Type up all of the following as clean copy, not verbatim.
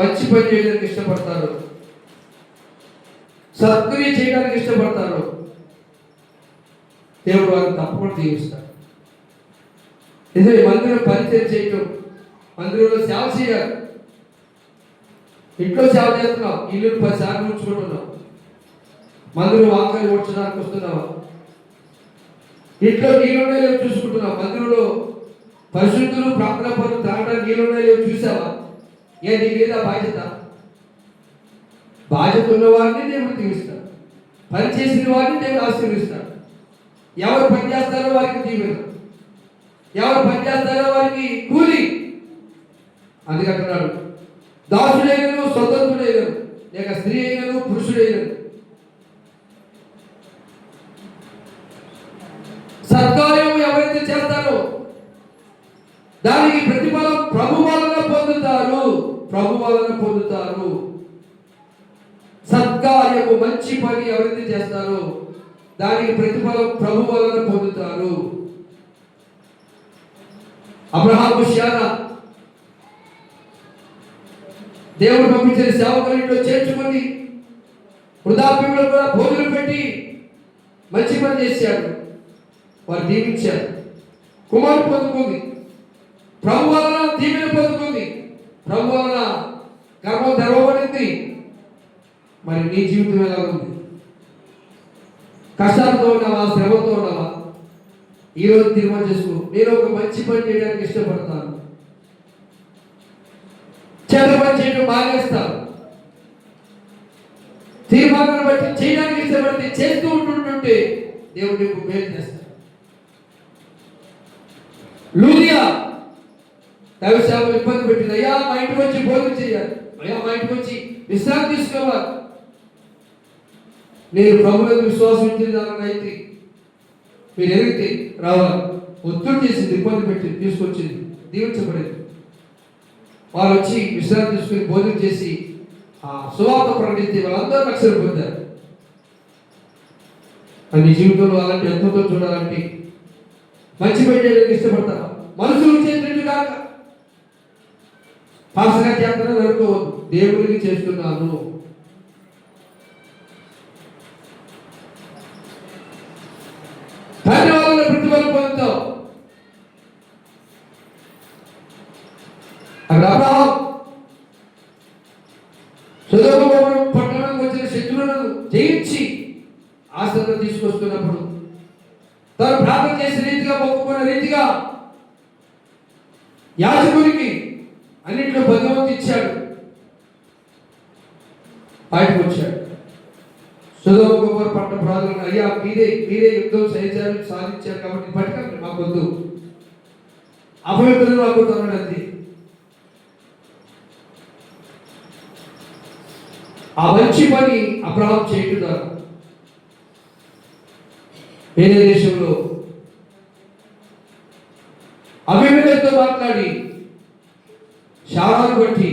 మంచి పని చేయడానికి ఇష్టపడతారు, సత్క్రియ చేయడానికి ఇష్టపడతారు, దేవుడు వారిని తప్పకుండా దీవిస్తాడు. నిజమే, మందిరం పరిచయం చేయటం, మందిరంలో సేవ చేయాలి. ఇంట్లో సేవ చేస్తున్నావు, ఇల్లు 10 సార్లు ఉంచుకుంటున్నావు, మందిరం వాకాలు ఓడ్చడానికి వస్తున్నావా? ఇంట్లో నీళ్ళున్నా లేవు చూసుకుంటున్నావు, మందిరంలో పరిశుద్ధులు ప్రార్థన పనులు తాగడానికి నీళ్ళున్నా లేవు చూసావా? నీ మీద బాధ్యత ఉన్నవారిని దేవుడు దీవిస్తాడు, పని చేసిన వారిని దేవుడు ఆశీర్వదిస్తాడు. ఎవరు పని చేస్తారో వారికి దీవెన, ఎవరు పని చేస్తారో వారికి కూలి. అందుకంటున్నాడు, దాసుడైనను స్వతంత్రుడైనను, లేక స్త్రీ అయినను పురుషుడైనను సత్కార్యం ఎవరైతే చేస్తారో దానికి ప్రతిఫలం ప్రభు వలన పొందుతారు, ప్రభు వలన పొందుతారు. సత్కార్యము మంచి పని ఎవరైతే చేస్తారో దానికి ప్రతిఫలం ప్రభు వలన పొందుతారు. అబ్రహాము శారా దేవుడు పంపించిన సేవకులలో చేర్చుకొని వృద్ధాప్యంలో కూడా భోజనం పెట్టి మంచి పని చేశాడు, వారు దీవించారు. కుమారుడు పొందుకుంది, ప్రభు వలన దీవెన పొందుకుంది, ప్రభు వలన గర్భం తెరవబడింది. మరి నీ జీవితం ఎలా ఉంది? కష్టాలతో ఉన్నావా, శ్రమతో ఉన్నావా? ఈరోజు తీర్మానం చేసుకో, నేను ఒక మంచి పని చేయడానికి ఇష్టపడతాను, చెడ్డ పని చేయడం మానేస్తాను. తీర్మానాన్ని బట్టి చేయడానికి ఇష్టపడితే చేస్తూ ఉంటుంటే దేవుడు నీకు మేలు చేస్తాడు. లూదియా దైవసేవకులు ఇబ్బంది పెట్టింది, అయ్యా మా ఇంటికి వచ్చి భోజనం చేయాలి, అయ్యా మా ఇంటికి వచ్చి విశ్రాంతి తీసుకోవాలి. నేను ప్రభువులకు విశ్వాసం ఇచ్చింది మీరు ఎరిగితే రావాలి. ఒత్తిడి చేసింది, ఇబ్బంది పెట్టింది, తీసుకొచ్చింది, దీవించబడింది. వారు వచ్చి విశ్రాంతి తీసుకుని భోజనం చేసి ఆ సువార్త ప్రకటిస్తే వాళ్ళందరూ రక్షణ పొందారు. నీ జీవితంలో అలాంటి ఎంతో చూడాలంటే మంచి పని చేయడానికి ఇష్టపడతారు. మనుషులు చేసినట్టు కాక పాసగా చేస్తానని అనుకోవద్దు, దేవుడికి చేస్తున్నాను. ధన్యవాదాలు ప్రతిఫలం పొందుతావు. అక్కడ అబ్రహాం సొదొమ పట్టణానికి వచ్చిన శత్రువులను జయించి ఆశీర్వాదం తీసుకొస్తున్నప్పుడు తను ప్రార్థన చేసిన రీతిగా, మొక్కుకున్న రీతిగా యాజకునికి అన్నింటిలో భగవంతుడు ఇచ్చాడు. బయటకు వచ్చాడు. సొదొమ గొమొర్రా పట్టణ ప్రాంతంలో, అయ్యా మీరే యుద్ధం సాధించారు కాబట్టి పట్టుకండి, మాకొద్దు, అపవిత్రులు మాకొద్దు అన్నాడు. అంతే. ఆ మంచి పని అబ్రహాం చేయుచున్నారు. వేరే దేశంలో అబీమెలెకుతో మాట్లాడి శారాను బట్టి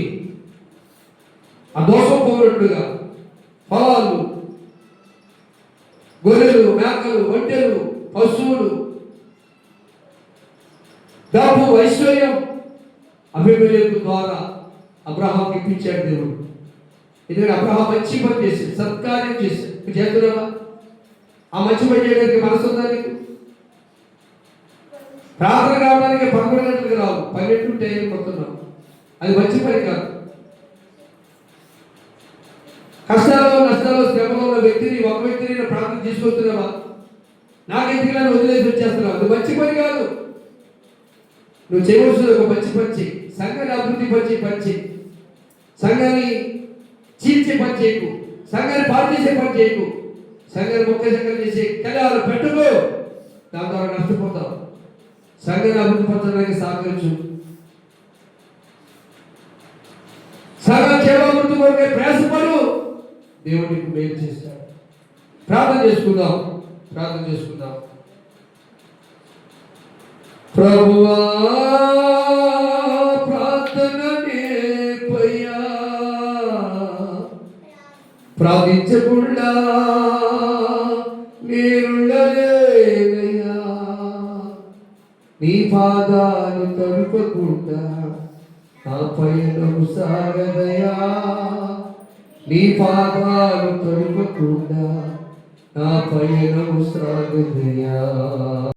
ఆ దోషం పోయినట్లుగా పొలాలు, గొర్రెలు, మేకలు, ఒంటెలు, పశువులు, డబ్బు, ఐశ్వర్యం అబీమెలెకు ద్వారా అబ్రహాంకి ఇప్పించాడు దేవుడు. ఎందుకంటే అబ్రహాం మంచి పని చేశాడు, సత్కార్యం చేశాడు. చేస్తున్నావా? ఆ మంచి పని చేయడానికి మనసు ఉందా నీకు? ప్రార్థన కావడానికి 11 గంటలకు రావు, 12 టైం కొడుతున్నావు, అది మంచి పని కాదు. కష్టాల్లో, నష్టాల్లో, శ్రమలో ఉన్న వ్యక్తిని, ఒక వ్యక్తిని ప్రార్థన తీసుకొస్తున్నావా? నాకెందుకు వదిలేసి వచ్చేస్తున్నావు, అది మంచి పని కాదు. నువ్వు చేయవలసిన ఒక మంచి పని, సంఘాన్ని అభివృద్ధి పరిచి, సంఘాన్ని చీల్చే పని చేయకు, సంఘాన్ని పాడు చేసే పని చేయకు, సంఘాన్ని ముఖ్య సంఘం చేసే కళ్యాణాలు పెట్టుకో, దాని ద్వారా నష్టపోతావు. సంఘాన్ని అభివృద్ధి పరచడానికి సహకరించు. సంఘ క్షేమాభివృద్ధి కొరకే ప్రయాసపడు, దేవుడికి మేలు చేస్తాడు. ప్రార్థన చేసుకుందాం. ప్రభువా ప్రార్థన నేర్పయ్యా, ప్రార్థించకుండా నేనుండలేనయ్యా, నీ పాదాలు తడుపకుండా నా పయనము సాగదయా, నీ పాదాలు తొలుపకుండా నా పయనము సాగదయా.